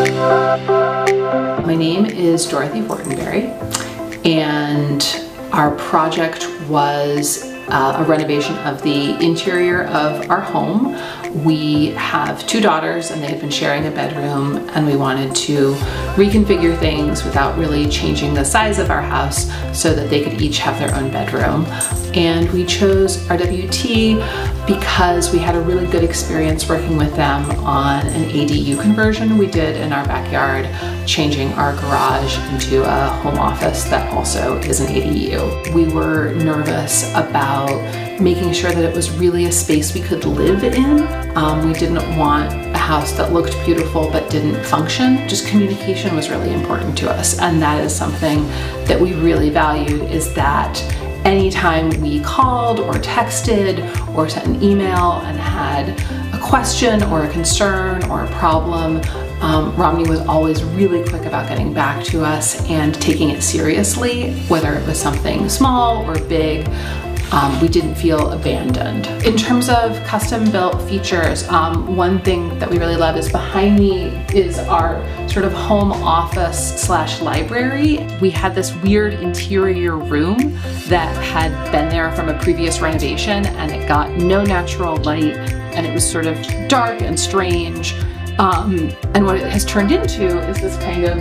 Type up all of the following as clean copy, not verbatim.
My name is Dorothy Fortenberry, and our project was a renovation of the interior of our home. We have two daughters and they had been sharing a bedroom, and we wanted to reconfigure things without really changing the size of our house so that they could each have their own bedroom. And we chose RWT because we had a really good experience working with them on an ADU conversion we did in our backyard, changing our garage into a home office that also is an ADU. We were nervous about making sure that it was really a space we could live in. We didn't want a house that looked beautiful but didn't function. Just communication was really important to us, and that is something that we really valued, is that anytime we called or texted or sent an email and had a question or a concern or a problem, Romney was always really quick about getting back to us and taking it seriously, whether it was something small or big. We didn't feel abandoned. In terms of custom built features, one thing that we really love is behind me is our sort of home office slash library. We had this weird interior room that had been there from a previous renovation, and it got no natural light, and it was sort of dark and strange. And what it has turned into is this kind of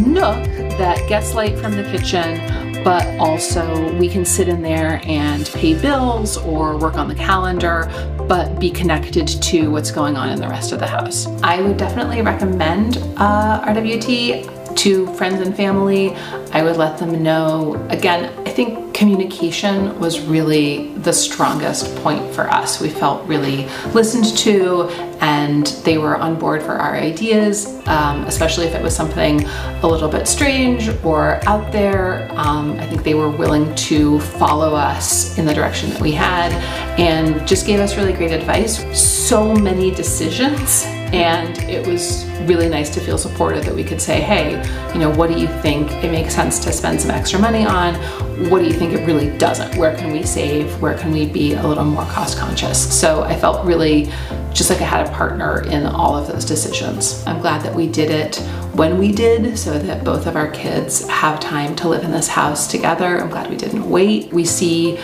nook that gets light from the kitchen, but also we can sit in there and pay bills or work on the calendar, but be connected to what's going on in the rest of the house. I would definitely recommend RWT to friends and family. I would let them know. Again, I think communication was really the strongest point for us. We felt really listened to, and they were on board for our ideas, especially if it was something a little bit strange or out there. I think they were willing to follow us in the direction that we had and just gave us really great advice. So many decisions, and it was really nice to feel supported that we could say, hey, you know, what do you think it makes sense to spend some extra money on? What do you think it really doesn't? Where can we save? Where can we be a little more cost conscious? So I felt really just like I had a partner in all of those decisions. I'm glad that we did it when we did, so that both of our kids have time to live in this house together. I'm glad we didn't wait. We see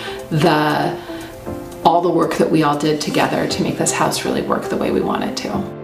all the work that we all did together to make this house really work the way we want it to.